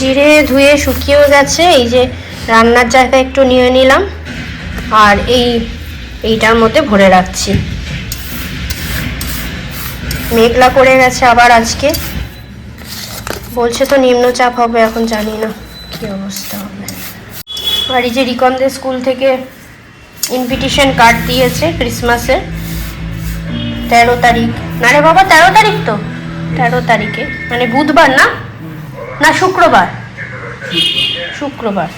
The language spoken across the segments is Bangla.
চিড়ে ধুয়ে শুকিয়েও গেছে, এই যে রান্নার জায়গা একটু নিয়ে নিলাম আর এইটার মধ্যে ভরে রাখছি। মেঘলা করে গেছে আবার আজকে, বলছে তো নিম্নচাপ হবে, এখন জানি না কি অবস্থা হবে। আর এই যে রিকনদের স্কুল থেকে ইনভিটেশন কার্ড দিয়েছে ক্রিসমাসের, 13 তারিখ। না রে বাবা 13 তারিখ তো, 13 তারিখে মানে বুধবার, না না শুক্রবার, শুক্রবার।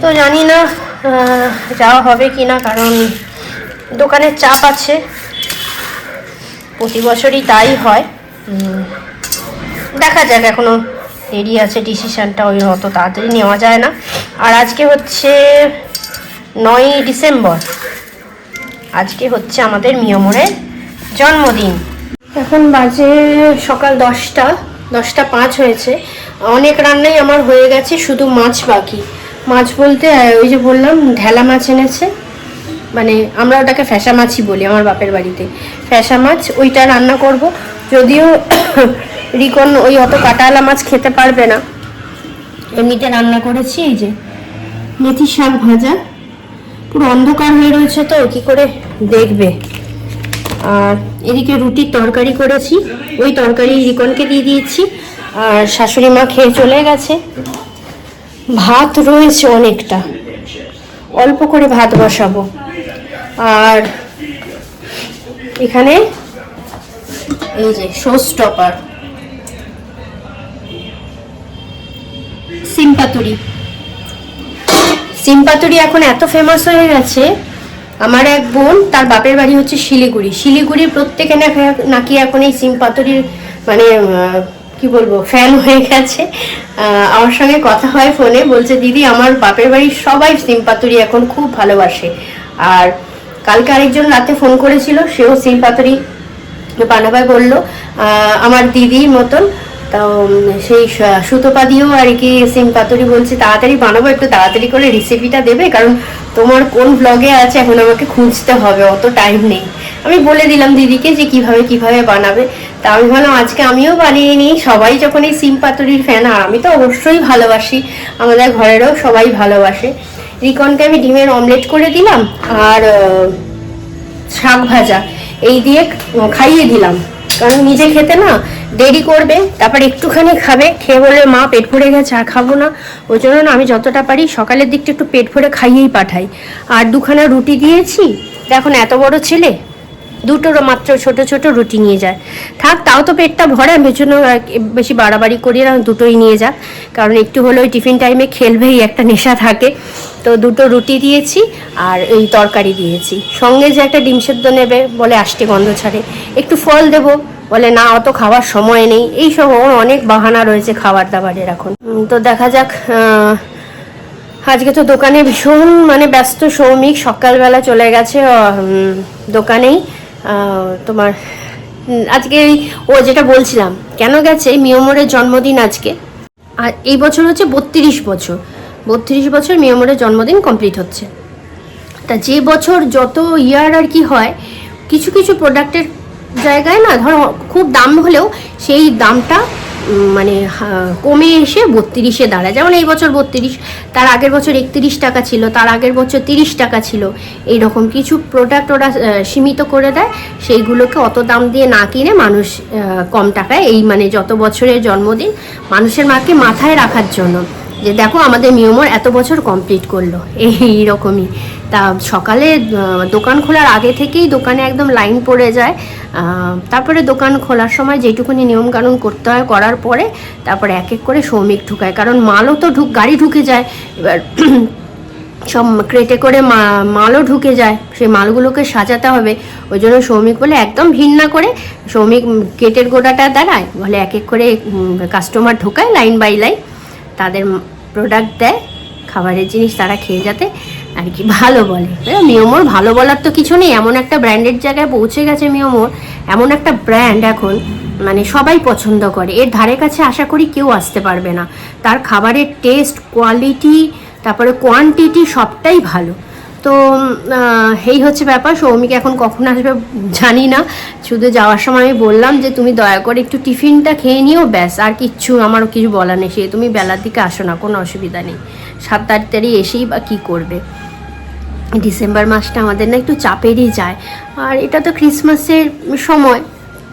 তো জানি না যাওয়া হবে কি না, কারণ দোকানের চাপ আছে, প্রতি বছরই তাই হয়। দেখা যাক, এখনো দেরি আছে, ডিসিশানটা ওই অত তাড়াতাড়ি নেওয়া যায় না। আর আজকে হচ্ছে 9ই ডিসেম্বর, আজকে হচ্ছে আমাদের মিয়মরের জন্মদিন। এখন বাজে সকাল 10টা 5 হয়েছে। অনেক রান্নাই আমার হয়ে গেছে, শুধু মাছ বাকি। মাছ বলতে ওই যে বললাম ঢেলা মাছ এনেছে, মানে আমরা ওটাকে ফ্যাসা মাছই বলি আমার বাপের বাড়িতে, ফ্যাসা মাছ, ওইটা রান্না করব। যদিও রিকন ওই অত কাটাওয়ালা মাছ খেতে পারবে না, এমনিতে রান্না করেছি। এই যে মেথি শাক ভাজা, পুরো অন্ধকার হয়ে রয়েছে তো কি করে দেখবে। আর এদিকে রুটির তরকারি করেছি, ওই তরকারি রিকনকে দিয়ে দিয়েছি, আর শাশুড়ি মা খেয়ে চলে গেছে। ভাত রয়েছে অনেকটা, অল্প করে ভাত বসাবো। আর এখানে এই যে শো স্টপার সিমপাতুরি এখন এত ফেমাস হয়ে গেছে। আমার এক বোন, তার বাপের বাড়ি হচ্ছে শিলিগুড়ির প্রত্যেকে নাকি এখন এই সিমপাতুরির মানে কি বলবো ফ্যান হয়ে গেছে। আমার সঙ্গে কথা হয় ফোনে, বলছে দিদি আমার বাপের বাড়ির সবাই সিমপাতুরি এখন খুব ভালোবাসে। আর কালকে আরেকজন রাতে ফোন করেছিল, সেও সিমপাতুরি বানাবে বললো, আমার দিদির মতন। তো সেই সুতোপা দিয়েও আর কি সিমপাতুরি বলছে তাড়াতাড়ি বানাবো, একটু তাড়াতাড়ি করে রেসিপিটা দেবে, কারণ তোমার কোন ব্লগে আছে এখন আমাকে খুঁজতে হবে, অত টাইম নেই। আমি বলে দিলাম দিদিকে যে কিভাবে বানাবে। তা আমি ভাবলাম আজকে আমিও বানিয়ে নিই, সবাই যখন এই সিমপাতুরির ফ্যান, আর আমি তো অবশ্যই ভালোবাসি, আমাদের ঘরেরও সবাই ভালোবাসে। রিকনকে আমি ডিমের অমলেট করে দিলাম আর শাক ভাজা এই দিয়ে খাইয়ে দিলাম, কারণ নিজে খেতে না দেরি করবে, তারপর একটুখানি খাবে, খেয়ে বলে মা পেট ভরে গেছে আর খাবো না। ওই জন্য না আমি যতটা পারি সকালের দিকটা একটু পেট ভরে খাইয়েই পাঠাই। আর 2খানা রুটি দিয়েছি, এখন এত বড় ছেলে 2টো মাত্র ছোট ছোট রুটি নিয়ে যায়, থাক তাও তো পেটটা ভরে, আমি জন্য বেশি বাড়াবাড়ি করি না, 2টোই নিয়ে যাক, কারণ একটু হলেও টিফিন টাইমে খেলবেই, একটা নেশা থাকে। তো 2টো রুটি দিয়েছি আর এই তরকারি দিয়েছি, সঙ্গে যে একটা ডিম সেদ্ধ নেবে বলে আষ্টে গন্ধ ছাড়ে, একটু ফল দেবো বলে না অত খাওয়ার সময় নেই, এইসব ওর অনেক বাহানা রয়েছে খাবার দাবারের এখন। তো দেখা যাক। আজকে তো দোকানে ভীষণ মানে ব্যস্ত, সৌমিক সকালবেলা চলে গেছে দোকানেই। তোমার আজকে ও যেটা বলছিলাম কেন গেছে, মিয়মরের জন্মদিন আজকে, আর এই বছর হচ্ছে 32 বছর মিয়মরের জন্মদিন কমপ্লিট হচ্ছে। তা যে বছর যত ইয়ার আর কি হয়, কিছু কিছু প্রোডাক্টের জায়গায় না ধরো খুব দাম হলেও সেই দামটা মানে কমে এসে 32-এ দাঁড়ায়। যেমন এই বছর 32, তার আগের বছর 31 টাকা ছিল, তার আগের বছর 30 টাকা ছিল। এইরকম কিছু প্রোডাক্ট ওরা সীমিত করে দেয়, সেইগুলোকে অত দাম দিয়ে না কিনে মানুষ কম টাকায়, এই মানে যত বছরের জন্মদিন মানুষের মাকে মাথায় রাখার জন্য, যে দেখো আমাদের মিয়মর এত বছর কমপ্লিট করলো, এইরকমই। তা সকালে দোকান খোলার আগে থেকেই দোকানে একদম লাইন পড়ে যায়, তারপরে দোকান খোলার সময় যেটুকুনি নিয়মকানুন করতে হয় করার পরে তারপরে এক এক করে সৌমিক ঢুকায়, কারণ মালও তো গাড়ি ঢুকে যায়, এবার সব ক্রেটে করে মালও ঢুকে যায়, সেই মালগুলোকে সাজাতে হবে। ওই জন্য সৌমিক বলে একদম ভিড় না করে, সৌমিক গেটের গোড়াটা দাঁড়ায়, বলে এক এক করে কাস্টমার ঢোকায় লাইন বাই লাইন, তাদের প্রোডাক্ট দেয়, খাবারের জিনিস তারা খেয়ে যাতে আর কি ভালো বলে। মিয়মর ভালো বলার তো কিছু নেই, এমন একটা ব্র্যান্ডের জায়গায় পৌঁছে গেছে মিয়মর, এমন একটা ব্র্যান্ড এখন মানে সবাই পছন্দ করে, এর ধারে কাছে আশা করি কেউ আসতে পারবে না। তার খাবারের টেস্ট, কোয়ালিটি, তারপরে কোয়ান্টিটি সবটাই ভালো। তো তো এই হচ্ছে ব্যাপার। সৌমিক এখন কখন আসবে জানি না, শুধু যাওয়ার সময় আমি বললাম যে তুমি দয়া করে একটু টিফিনটা খেয়ে নিও, ব্যাস, আর কিচ্ছু আমারও কিছু বলার নেই। সে তুমি বেলার দিকে আসো না, কোনো অসুবিধা নেই, 7 তারিখ এসেই বা কী করবে। ডিসেম্বর মাসটা আমাদের না একটু চাপেরই যায়, আর এটা তো ক্রিসমাসের সময়,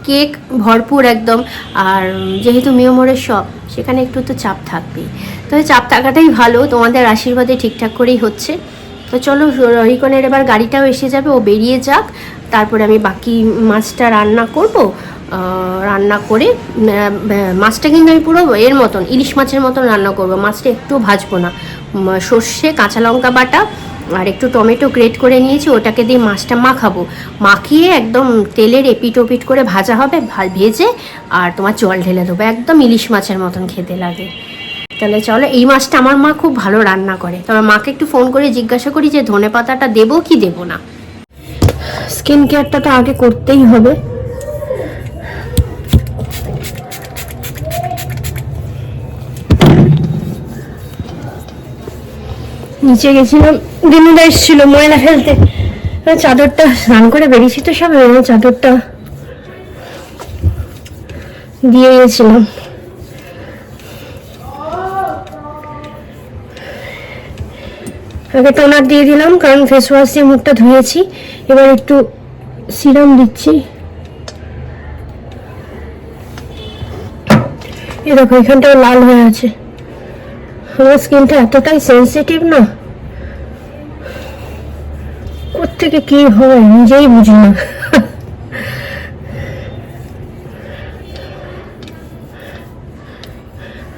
কেক ভরপুর একদম, আর যেহেতু মেয়মোরের শপ, সেখানে একটু তো চাপ থাকবেই। তবে চাপ থাকাটাই ভালো, তোমাদের আশীর্বাদে ঠিকঠাক করেই হচ্ছে। তো চলো, রিকনের এবার গাড়িটাও এসে যাবে, ও বেরিয়ে যাক, তারপরে আমি বাকি মাছটা রান্না করব। রান্না করে মাছটা কিন্তু আমি পুরো এর মতন, ইলিশ মাছের মতন রান্না করব। মাছটা একটু ভাজবো না, সর্ষে কাঁচা লঙ্কা বাটা আর একটু টমেটো গ্রেট করে নিয়েছি, ওটাকে দিয়ে মাছটা মাখাবো। মাখিয়ে একদম তেলের এপিট ওপিট করে ভাজা হবে, ভেজে আর তোমার জল ঢেলে দেবো, একদম ইলিশ মাছের মতন খেতে লাগে। তাহলে চলো, এই মাছটা আমার মা খুব ভালো রান্না করে, তবে মাকে একটু ফোন করে জিজ্ঞাসা করি যে ধনে পাতাটা দেবো কি দেবো না। স্কিন কেয়ারটা তো আগে করতেই হবে। নিচে গেছিলাম, দিনুদা এসেছিল ময়লা ফেলতে, চাদরটা স্নান করে বেরিয়েছি তো সব, চাদরটা দিয়ে গেছিলাম। আগে টোনার দিয়ে দিলাম, কারণ ফেস ওয়াশ দিয়ে মুখটা ধুয়েছি। এবার একটু সিরাম দিচ্ছি। এই দেখো, এখানটাও লাল হয়ে আছে। আমার স্কিনটা এতটাই সেন্সিটিভ না, কোত্থেকে কি হয় নিজেই বুঝি না।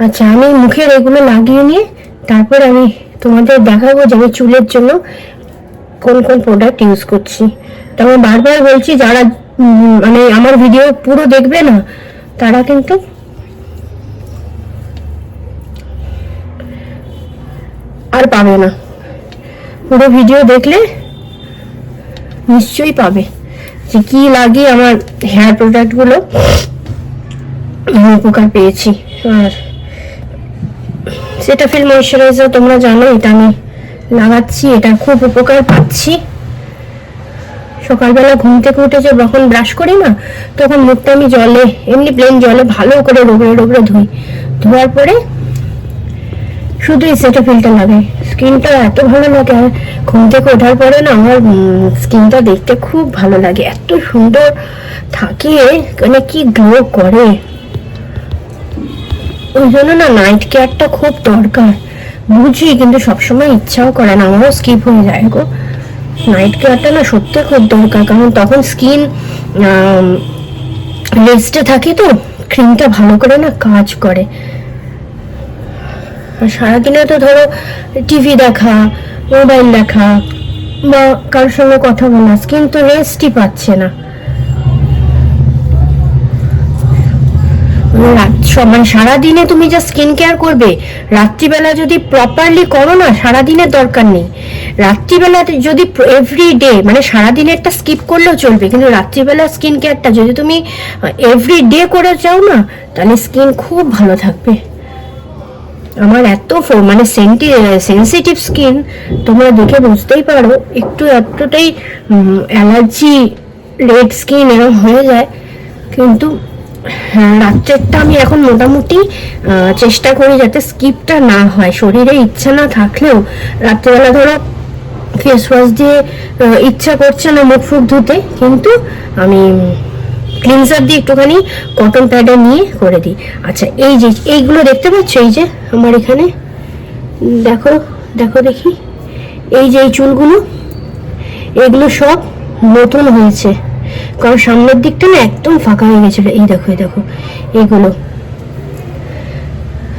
আচ্ছা, আমি মুখের এগুলো লাগিয়ে নিয়ে তারপর আমি তোমাদের দেখাবো যে আমি চুলের জন্য কোন কোন প্রোডাক্ট ইউজ করছি। তো আমি বারবার বলছি, যারা মানে আমার ভিডিও পুরো দেখবে না, তারা কিন্তু আর পাবে না। পুরো ভিডিও দেখলে নিশ্চয়ই পাবে যে কি লাগে আমার হেয়ার প্রোডাক্টগুলো উপকার পেয়েছি। আর সেটাফিল ময়শ্চারাইজার তোমরা জানো, এটা আমি লাগাচ্ছি, এটা খুব উপকার পাচ্ছি। সকালবেলা ঘুম থেকে উঠে যখন ব্রাশ করি না, তখন মুখটা আমি জলে, এমনি প্লেন জলে ভালো করে রোগড়ে রোগড়ে ধুই। ধোয়ার পরে শুধু এই সেটাফিলটা লাগাই, স্কিনটা এত ভালো লাগে। আর ঘুম থেকে ওঠার পরে না আমার স্কিনটা দেখতে খুব ভালো লাগে, এত সুন্দর থাকে, মানে কি গ্লো করে। ওই জন্য না নাইট কেয়ারটা খুব দরকার, বুঝি, কিন্তু সবসময় ইচ্ছাও করে না, আমারও স্কিপ হয়ে যায় গো। নাইট কেয়ারটা না সত্যি খুব দরকার, কারণ তখন স্কিন রেস্টে থাকে, তো ক্রিমটা ভালো করে না কাজ করে। আর সারাদিনে তো ধরো টিভি দেখা, মোবাইল দেখা বা কারোর সঙ্গে কথা বলা, স্কিন তো রেস্টই পাচ্ছে না। মানে সারাদিনে তুমি যা স্কিন কেয়ার করবে, রাত্রিবেলা যদি প্রপারলি করো না, সারাদিনের দরকার নেই। রাত্রিবেলা যদি এভরিডে, মানে সারাদিনেরটা স্কিপ করলেও চলবে, কিন্তু রাত্রিবেলা স্কিন কেয়ারটা যদি তুমি এভরিডে করে যাও না, তাহলে স্কিন খুব ভালো থাকবে। আমার এত মানে সেন্সিটিভ স্কিন, তোমরা দেখে বুঝতেই পারো, একটু এতটাই অ্যালার্জি, রেড স্কিন এরকম হয়ে যায়। কিন্তু রাত্রেরটা আমি এখন মোটামুটি চেষ্টা করি যাতে স্কিপটা না হয়। শরীরে ইচ্ছা না থাকলেও রাত্রেবেলা ধরো ফেস ওয়াশ দিয়ে ইচ্ছা করছে না মুখ ফুক ধুতে, কিন্তু আমি ক্লিনজার দিয়ে একটুখানি কটন প্যাডে নিয়ে করে দিই। আচ্ছা, এই যে এইগুলো দেখতে পাচ্ছ, এই যে আমার এখানে দেখো দেখো দেখি, এই যে এই চুলগুলো, এগুলো সব নতুন হয়েছে, কারণ সামনের দিকটা না একদম ফাঁকা হয়ে গেছিল। এই দেখো, এই দেখো, এইগুলো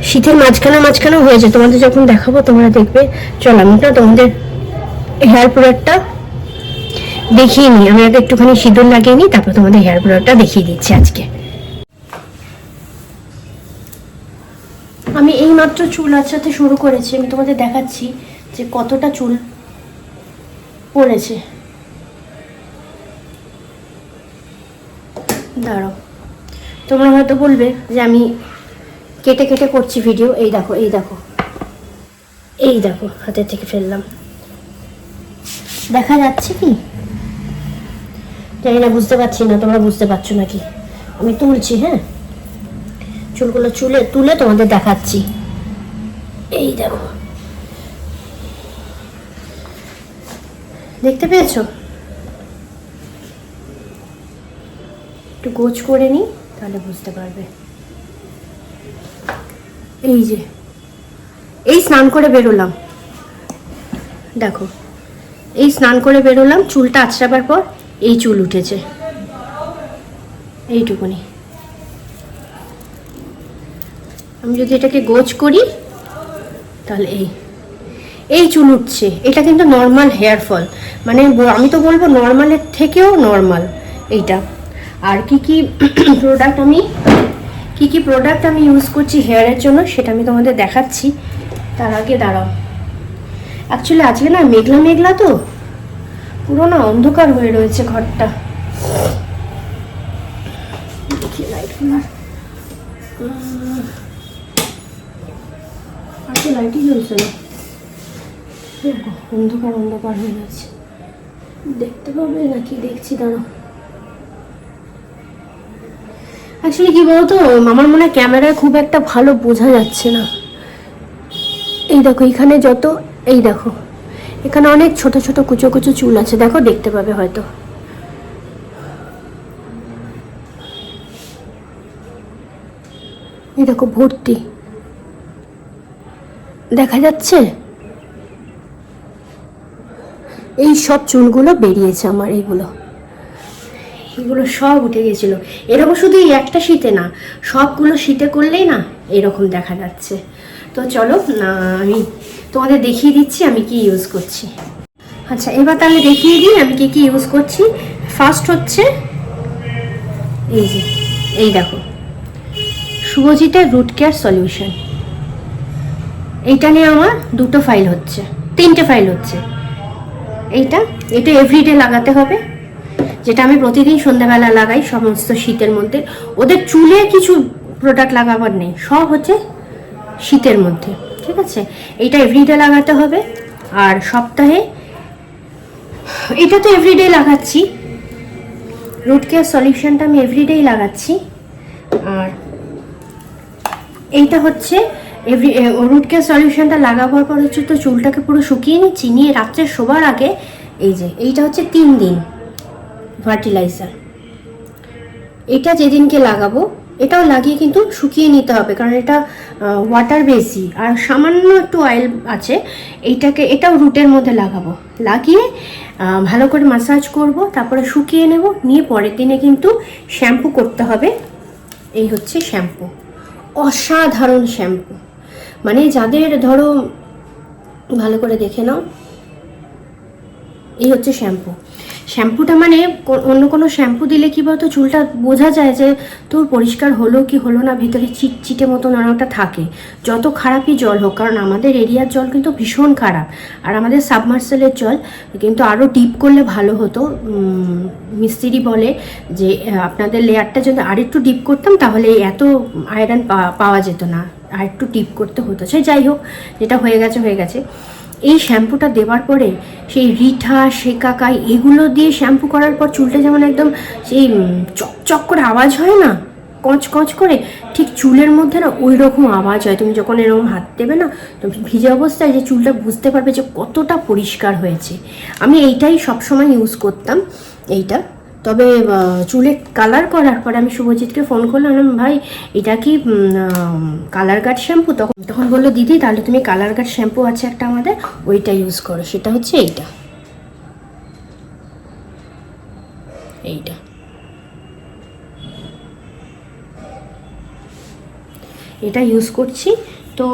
শীতের মাঝখানে হয়েছে। তোমাদের যখন দেখাবো তোমরা দেখবে। চল, আমি না তোমাদের হেয়ার প্রোডাক্টটা দেখিয়ে নিই। আমি আগে একটুখানি সিঁদুর লাগিয়ে নিই, তারপর তোমাদের হেয়ার প্রোডাক্টটা দেখিয়ে দিচ্ছি আজকে। আমি এই মাত্র চুল আঁচড়াতে শুরু করেছি, আমি তোমাদের দেখাচ্ছি যে কতটা চুল পড়েছে। দাঁড়াও, তোমরা হয়তো বলবে যে আমি কেটে কেটে করছি ভিডিও। এই দেখো, এই দেখো, এই দেখো, হাতের থেকে ফেললাম। দেখা যাচ্ছে কি জানি না, বুঝতে পারছি না, তোমরা বুঝতে পারছো নাকি। আমি তুলছি, হ্যাঁ, চুলগুলো তুলে তোমাদের দেখাচ্ছি। এই দেখো, দেখতে পেয়েছো? একটু গোছ করে নিই, তাহলে বুঝতে পারবে। এই যে এই স্নান করে বেরোলাম, দেখো এই স্নান করে বেরোলাম, চুলটা আঁচড়াবার পর এই চুল উঠেছে, এইটুকুনি। আমি যদি এটাকে গোছ করি তাহলে এই চুল উঠছে। এটা কিন্তু নর্মাল হেয়ার ফল, মানে আমি তো বলবো নর্মালের থেকেও নর্মাল এইটা। আর কি কি প্রোডাক্ট আমি ইউজ করছি হেয়ারের জন্য সেটা আমি তোমাদের দেখাচ্ছি। তার আগে দাঁড়াও, অ্যাকচুয়ালি আজকে না মেঘলা মেঘলা, তো পুরো না অন্ধকার হয়ে রয়েছে ঘরটা। দেখি লাইটগুলো, আর তো লাইটই জ্বলছে না, অন্ধকার হয়ে গেছে। দেখতে পাবে নাকি? দেখছি, দাঁড়াও। অ্যাকচুয়ালি কি বলতো, আমার মনে হয় ক্যামেরায় খুব একটা ভালো বোঝা যাচ্ছে না। এই দেখো এখানে এই দেখো এখানে অনেক ছোট ছোট কুচো কুচো চুল আছে, দেখো, দেখতে পাবে হয়তো। এই দেখো ভর্তি, দেখা যাচ্ছে? এই সব চুলগুলো বেরিয়েছে আমার, এগুলো সব উঠে গেছিল। এরকম শুধু এই একটা শীতে না, সবগুলো শীতে করলেই না এরকম দেখা যাচ্ছে। তো চলো আমি তোমাদের দেখিয়ে দিচ্ছি আমি কি ইউজ করছি। আচ্ছা, এবার তাহলে দেখিয়ে দিই আমি কি ইউজ করছি। ফার্স্ট হচ্ছে এই দেখো শুভজিতের রুট কেয়ার সলিউশন। এইটা নিয়ে আমার 3টে ফাইল হচ্ছে। এটা এভরিডে লাগাতে হবে, যেটা আমি প্রতিদিন সন্ধ্যাবেলা লাগাই সমস্ত শীতের মধ্যে। ওদের চুলে কিছু প্রোডাক্ট লাগাবার নেই, সব হচ্ছে শীতের মধ্যে, ঠিক আছে? এইটা এভরিডে লাগাতে হবে। আর সপ্তাহে, এটা তো এভরিডে লাগাচ্ছি, রুট কেয়ার সলিউশনটা আমি এভরিডেই লাগাচ্ছি। আর এইটা হচ্ছে রুট কেয়ার সলিউশনটা লাগাবার পর হচ্ছে তো চুলটাকে পুরো শুকিয়ে নিচ্ছি, নিয়ে রাত্রে শোবার আগে এইটা হচ্ছে 3 দিন ফার্টিলাইজার। এটা যেদিনকে লাগাবো এটাও লাগিয়ে কিন্তু শুকিয়ে নিতে হবে, কারণ এটা ওয়াটার বেসি আর সামান্য একটু অয়েল আছে। এটাও রুটের মধ্যে লাগাবো, লাগিয়ে ভালো করে ম্যাসাজ করব, তারপরে শুকিয়ে নেব, নিয়ে পরের দিনে কিন্তু শ্যাম্পু করতে হবে। এই হচ্ছে শ্যাম্পু, অসাধারণ শ্যাম্পু। মানে যাদের ধরো, ভালো করে দেখে নাও, এই হচ্ছে শ্যাম্পুটা মানে অন্য কোনো শ্যাম্পু দিলে কি বলতো চুলটা বোঝা যায় যে তোর পরিষ্কার হলো কি হলো না, ভিতরে চিটচিটে মতন অনেকটা থাকে, যত খারাপই জল হোক। কারণ আমাদের এরিয়ার জল কিন্তু ভীষণ খারাপ, আর আমাদের সাবমার্সেলের জল কিন্তু আরও ডিপ করলে ভালো হতো। মিস্ত্রি বলে যে আপনাদের লেয়ারটা যদি আরেকটু ডিপ করতাম তাহলে এত আয়রন পাওয়া যেত না, আর একটু ডিপ করতে হতো। সে যাই হোক, যেটা হয়ে গেছে। এই শ্যাম্পুটা দেওয়ার পরে সেই রিঠা শেকাকাই এগুলো দিয়ে শ্যাম্পু করার পর চুলটা যেমন একদম সেই চকচক করে আওয়াজ হয় না, কঁচ করে, ঠিক চুলের মধ্যে না ওই রকম আওয়াজ হয়। তুমি যখন এরকম হাত দেবে না, তুমি ভিজে অবস্থায় যে চুলটা বুঝতে পারবে যে কতটা পরিষ্কার হয়েছে। আমি এইটাই সবসময় ইউজ করতাম এইটা। তবে চুলে কালার করার পরে আমি শুভজিৎকে ফোন করলাম, ভাই এটা কি কালার গার্ড শ্যাম্পু? তখন বললো দিদি তাহলে তুমি কালার গার্ড শ্যাম্পু আছে একটা আমাদের, ওইটা ইউজ করো। সেটা হচ্ছে এটা ইউজ করছি। তো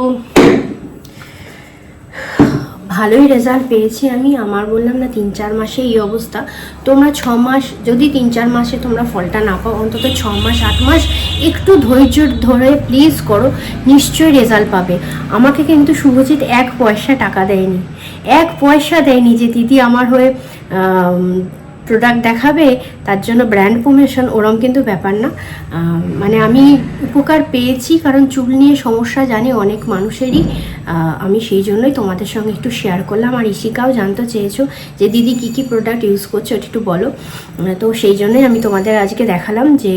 ভালোই রেজাল্ট পেয়েছি আমি। আমার বললাম না 3-4 মাসে এই অবস্থা, তোমরা 6 মাস, যদি 3-4 মাসে তোমরা ফলটা না পাও, অন্তত 6 মাস 8 মাস একটু ধৈর্য ধরে প্লিজ করো, নিশ্চয়ই রেজাল্ট পাবে। আমাকে কিন্তু শুভজিৎ 1 পয়সা টাকা দেয়নি, 1 পয়সা দেয়নি যে দিদি আমার হয়ে প্রোডাক্ট দেখাবে তার জন্য ব্র্যান্ড প্রমোশন, ওরম কিন্তু ব্যাপার না। মানে আমি উপকার পেয়েছি, কারণ চুল নিয়ে সমস্যা জানি অনেক মানুষেরই। আমি সেই জন্যই তোমাদের সঙ্গে একটু শেয়ার করলাম। আর ইশিকাও জানতে চেয়েছো যে দিদি কী কী প্রোডাক্ট ইউজ করছো, ওটা একটু বলো। তো সেই জন্যই আমি তোমাদের আজকে দেখালাম যে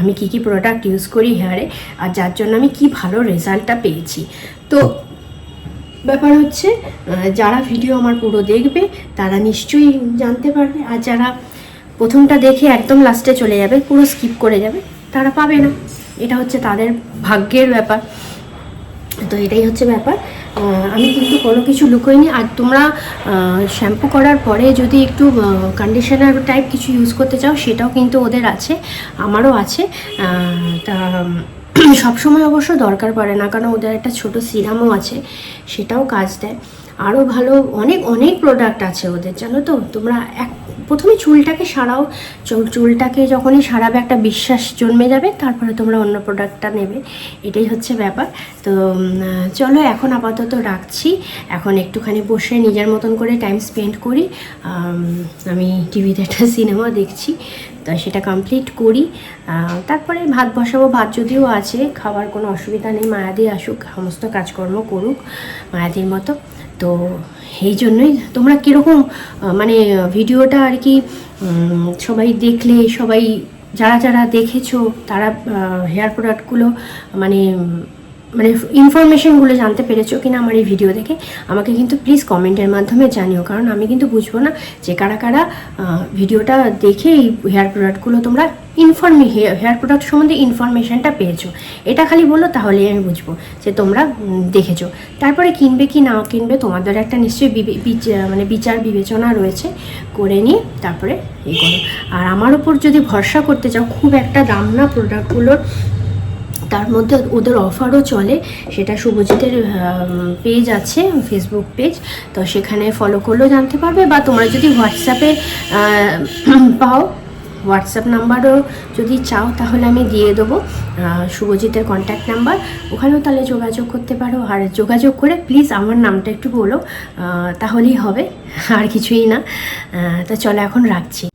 আমি কী কী প্রোডাক্ট ইউজ করি হেয়ারে, আর যার জন্য আমি কি ভালো রেজাল্টটা পেয়েছি। তো ব্যাপার হচ্ছে, যারা ভিডিও আমার পুরো দেখবে তারা নিশ্চয়ই জানতে পারবে, আর যারা প্রথমটা দেখে একদম লাস্টে চলে যাবে, পুরো স্কিপ করে যাবে, তারা পাবে না। এটা হচ্ছে তাদের ভাগ্যের ব্যাপার। তো এটাই হচ্ছে ব্যাপার। আমি কিন্তু কোনো কিছু লুকোইনি। আর তোমরা শ্যাম্পু করার পরে যদি একটু কন্ডিশনার টাইপ কিছু ইউজ করতে চাও, সেটাও কিন্তু ওদের আছে, আমারও আছে। তা সবসময় অবশ্য দরকার পড়ে না, কারণ ওদের একটা ছোট সিরামও আছে, সেটাও কাজ দেয়। আরও ভালো অনেক অনেক প্রোডাক্ট আছে ওদের, জানো তো। তোমরা প্রথমে চুলটাকে সারাও, চুলটাকে যখনই সারাবে একটা বিশ্বাস জন্মে যাবে, তারপরে তোমরা অন্য প্রোডাক্টটা নেবে। এটাই হচ্ছে ব্যাপার। তো চলো এখন আপাতত রাখছি। এখন একটুখানি বসে নিজের মতন করে টাইম স্পেন্ড করি। আমি টিভিতে একটা সিনেমা দেখছি, তো সেটা কমপ্লিট করি। তারপরে ভাত বসাবো। ভাত যদিও আছে, খাবার কোনো অসুবিধা নেই। মায়াদি আসুক, সমস্ত কাজকর্ম করুক মায়াদির মতো। তো এই জন্যই তোমরা কীরকম মানে ভিডিওটা আর কি সবাই দেখলে, সবাই যারা যারা দেখেছো তারা হেয়ার প্রোডাক্টগুলো মানে মানে ইনফরমেশনগুলো জানতে পেরেছো কিনা আমার এই ভিডিও দেখে, আমাকে কিন্তু প্লিজ কমেন্টের মাধ্যমে জানিও। কারণ আমি কিন্তু বুঝবো না যে কারা কারা ভিডিওটা দেখে এই হেয়ার প্রোডাক্টগুলো তোমরা হেয়ার প্রোডাক্ট সম্বন্ধে ইনফরমেশনটা পেয়েছো। এটা খালি বলো, তাহলেই আমি বুঝবো যে তোমরা দেখেছো। তারপরে কিনবে কি না কিনবে তোমাদের একটা নিশ্চয়ই মানে বিচার বিবেচনা রয়েছে, করে নিয়ে তারপরে এই করো। আর আমার উপর যদি ভরসা করতে চাও, খুব একটা দাম না প্রোডাক্টগুলোর, তার মধ্যে ওদের অফারও চলে। সেটা শুভজিতের পেজ আছে, ফেসবুক পেজ, তো সেখানে ফলো করলেও জানতে পারবে। বা তোমরা যদি হোয়াটসঅ্যাপে পাও, হোয়াটসঅ্যাপ নাম্বারও যদি চাও তাহলে আমি দিয়ে দেবো, শুভজিতের কন্ট্যাক্ট নাম্বার, ওখানেও তাহলে যোগাযোগ করতে পারো। আর যোগাযোগ করে প্লিজ আমার নামটা একটু বলো, তাহলেই হবে, আর কিছুই না। তা চলো এখন রাখছি।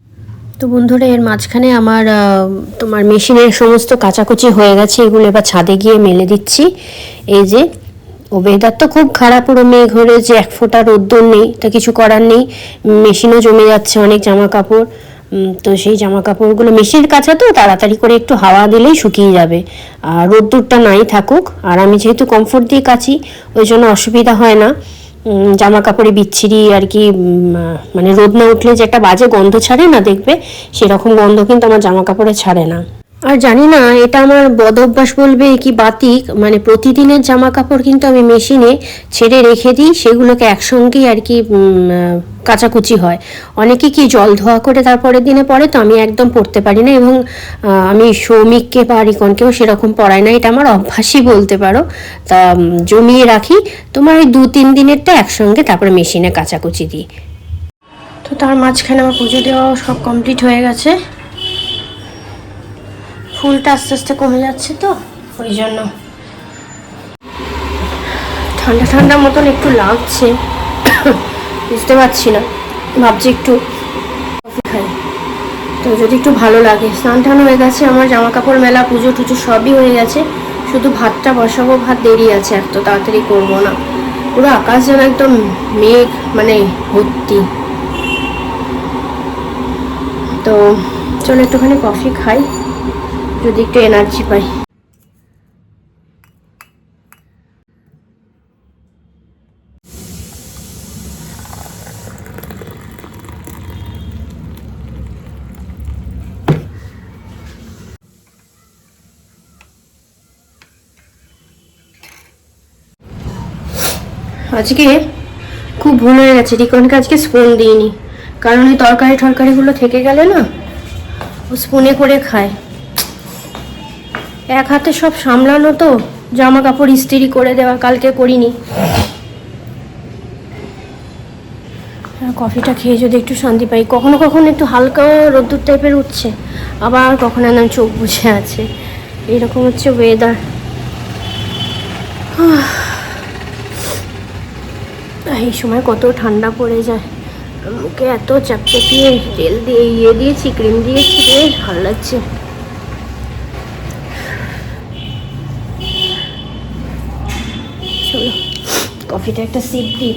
তো বন্ধুরা, এর মাঝখানে আমার তোমার মেশিনের সমস্ত কাচাকুচি হয়ে গেছে, এগুলো এবার ছাদে গিয়ে মেলে দিচ্ছি। এই যে ওয়েদার তো খুব খারাপ, পুরো মেঘ হয়ে যে এক ফোঁটা রোদ্দুর নেই, তা কিছু করার নেই। মেশিনও জমে যাচ্ছে অনেক জামা কাপড়। তো সেই জামা কাপড়গুলো মেশিনের কাছে তো তাড়াতাড়ি করে একটু হাওয়া দিলেই শুকিয়ে যাবে, আর রোদ্দুরটা নাই থাকুক। আর আমি যেহেতু কমফোর্ট দিয়ে কাচি, ওই জন্য অসুবিধা হয় না। জামা কাপড়ে বিচ্ছিরি আর কি, মানে রোদ না উঠলে যে একটা বাজে গন্ধ ছাড়ে না, দেখবে সেরকম গন্ধ কিন্তু আমার জামা কাপড়ে ছাড়ে না। আর জানি না এটা আমার বদ অভ্যাস বলবে কি বাতিক, মানে প্রতিদিনের জামা কাপড় কিন্তু আমি মেশিনে ছেড়ে রেখে দিই, সেগুলোকে একসঙ্গেই আর কি কাচাকুচি হয়। অনেকে কি জল ধোয়া করে তারপরের দিনে পরে, তো আমি একদম পরতে পারি না। এবং আমি সৌমিককে বা রিকনকেও সেরকম পরাই না, এটা আমার অভ্যাসই বলতে পারো। তা জমিয়ে রাখি তোমার ওই 2-3 দিনেরটা একসঙ্গে, তারপরে মেশিনে কাচাকুচি দিই। তো তার মাঝখানে আমার পুজো দেওয়া সব কমপ্লিট হয়ে গেছে। ফুলটা আস্তে আস্তে কমে যাচ্ছে, তো ওই জন্য ঠান্ডা ঠান্ডা মতন একটু লাগছে, বুঝতে পারছি না। ভাবছি একটু কফি খাই, তো যদি একটু ভালো লাগে। স্নান টান হয়ে গেছে আমার, জামা কাপড় মেলা, পুজো টুজো সবই হয়ে গেছে, শুধু ভাতটা বসাবো। ভাত দেরি আছে, এত তাড়াতাড়ি করবো না। পুরো আকাশ যেন একদম মেঘ মানে ভর্তি। তো চলো একটুখানি কফি খাই, যদি একটু এনার্জি পাই। আজকে খুব ভুল হয়ে গেছে, রিকনকে আজকে স্পুন দিইনি, কারণ এই তরকারিগুলো থেকে গেলে না ও স্পুনে করে খায়। এক হাতে সব সামলানো, তো জামা কাপড় ইস্ত্রি করে দেওয়া কালকে করিনি। কফিটা খেয়ে যদি একটু শান্তি পাই। কখনো কখনো একটু হালকা রোদ্দুর টাইপের উঠছে, আবার কখনো একদম চোখ বুঝে আছে, এরকম হচ্ছে ওয়েদার। এই সময় কত ঠান্ডা পড়ে যায়, মুখে এত চাপচাপিয়ে তেল দিয়ে দিয়েছি, ক্রিম দিয়েছি, বেশ ভালো লাগছে। চলো কফিটা একটা সিপ দিই,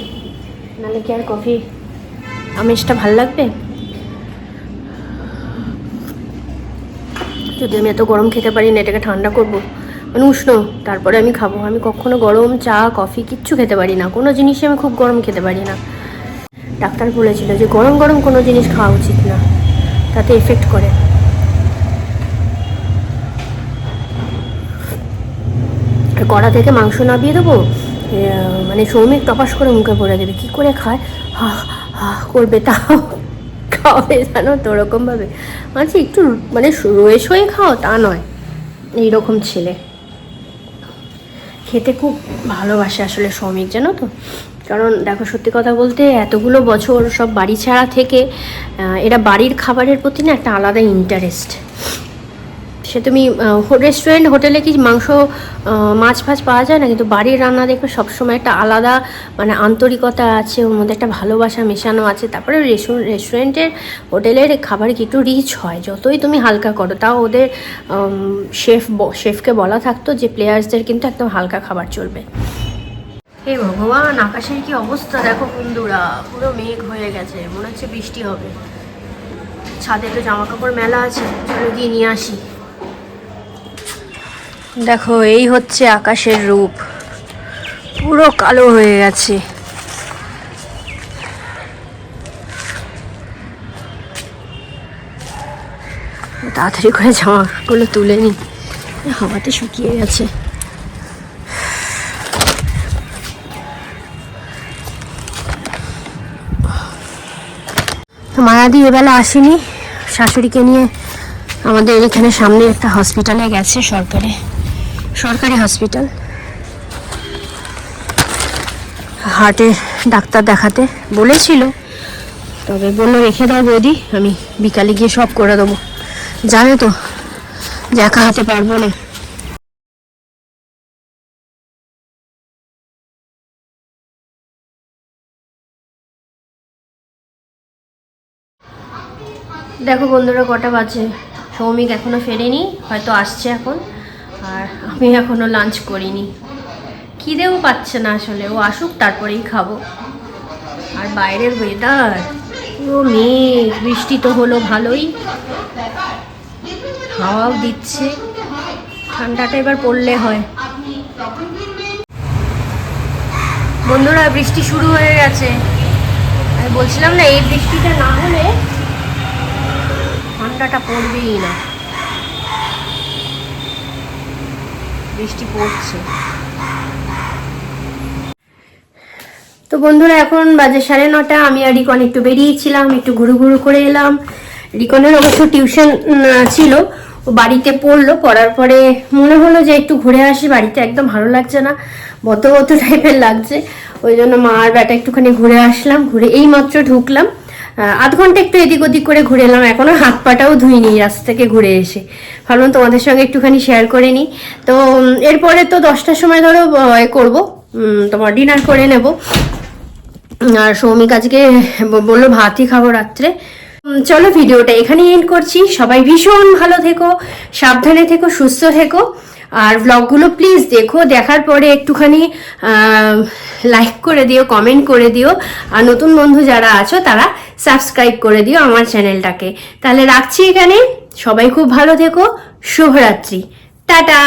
নাহলে কি আর কফি আমেজটা ভাল লাগবে? যদি আমি এত গরম খেতে পারি না, এটাকে ঠান্ডা করবো, মানে উষ্ণ, তারপরে আমি খাবো। আমি কখনো গরম চা কফি কিচ্ছু খেতে পারি না, কোনো জিনিসই আমি খুব গরম খেতে পারি না। ডাক্তার বলেছিল যে গরম গরম কোনো জিনিস খাওয়া উচিত না, তাতে এফেক্ট করে। কড়া থেকে মাংস নামিয়ে দেবো, মানে সৌমিক টপাস করে মুখে পড়ে দেবে, কী করে খায়, হা হা করবে, তাও খাওয়াবে জানো তো ওরকমভাবে। আচ্ছা একটু মানে রয়ে শয়ে খাও তা নয়, এইরকম ছেলে। খেতে খুব ভালোবাসে আসলে সৌমিক, জানো তো। কারণ দেখো সত্যি কথা বলতে এতগুলো বছর সব বাড়ি ছাড়া থেকে এরা বাড়ির খাবারের প্রতি না একটা আলাদা ইন্টারেস্ট। সে তুমি রেস্টুরেন্ট হোটেলে কি মাংস মাছ ফাছ পাওয়া যায় না, কিন্তু বাড়ির রান্না দেখবে সবসময় একটা আলাদা মানে আন্তরিকতা আছে, ওর মধ্যে একটা ভালোবাসা মেশানো আছে। তারপরে রেস্টুরেন্টের হোটেলের খাবার কি একটু রিচ হয়, যতই তুমি হালকা করো। তাও ওদের শেফকে বলা থাকতো যে প্লেয়ার্সদের কিন্তু একদম হালকা খাবার চলবে। হে ভগবান, আকাশের কি অবস্থা দেখো বন্ধুরা, পুরো মেঘ হয়ে গেছে, মনে হচ্ছে বৃষ্টি হবে। ছাদে তো জামা কাপড় মেলা আছে, চলো গিয়ে নিয়ে আসি। দেখো এই হচ্ছে আকাশের রূপ, পুরো কালো হয়ে গেছে। তাড়াতাড়ি করে জামাগুলো তুলে নি, হাওয়াতে শুকিয়ে গেছে। মায়াদি এবেলা আসেনি, শাশুড়িকে নিয়ে আমাদের এখানে সামনে একটা হসপিটালে গেছে, সরকারি হসপিটাল, হার্টের ডাক্তার দেখাতে বলেছিল। তবে বললো রেখে দাও বৌদি, আমি বিকালে গিয়ে সব করে দেবো, জানে তো যে একা হাতে পারবো না। দেখো বন্ধুরা কটা বাজে, সৌমিক এখনো ফেরেনি, হয়তো আসছে এখন, আর আমি এখনো লাঞ্চ করিনি। খিদেও পাচ্ছে না আসলে, ও আসুক তারপরেই খাবো। আর বাইরের ওয়েদার পুরো মেঘ, বৃষ্টি তো হলো ভালোই, হাওয়াও দিচ্ছে, ঠান্ডাটা এবার পড়লে হয়। বন্ধুরা বৃষ্টি শুরু হয়ে গেছে, আমি বলছিলাম না এই বৃষ্টিটা না হলে ঠান্ডাটা পড়বেই না। বৃষ্টি পড়ছে। তো বন্ধুরা এখন বাজে 9:30, আমি আর রিকন একটু বেরিয়েছিলাম, একটু ঘুরু করে এলাম। রিকনের অবশ্য টিউশন ছিল, ও বাড়িতে পড়ার পরে মনে হলো যে একটু ঘুরে আসি, বাড়িতে একদম ভালো লাগছে না, বত টাইপের লাগছে। ওই জন্য মা আর বেটা একটুখানি ঘুরে আসলাম। ঘুরে এই মাত্র ঢুকলাম, আধ ঘন্টা একটু এদিক ওদিক করে ঘুরে এলাম, এখনো হাত পাটাও ধুইনি রাস্তা থেকে ঘুরে এসে। ভাবলাম তোমাদের সঙ্গে একটুখানি শেয়ার করে নিই। তো এরপরে তো 10টার সময় ধরো করবো, তোমার ডিনার করে নেব। আর সৌমিক আজকে বললো ভাতই খাবো রাত্রে। চলো ভিডিওটা এখানেই এন্ড করছি। সবাই ভীষণ ভালো থেকো, সাবধানে থেকো, সুস্থ থেকো। আর ব্লগগুলো প্লিজ দেখো, দেখার পরে একটুখানি লাইক করে দিও, কমেন্ট করে দিও। আর নতুন বন্ধু যারা আছো তারা সাবস্ক্রাইব করে দিও আমার চ্যানেলটাকে। তাহলে রাখছি এখানে, সবাই খুব ভালো থেকো, শুভরাত্রি, টাটা।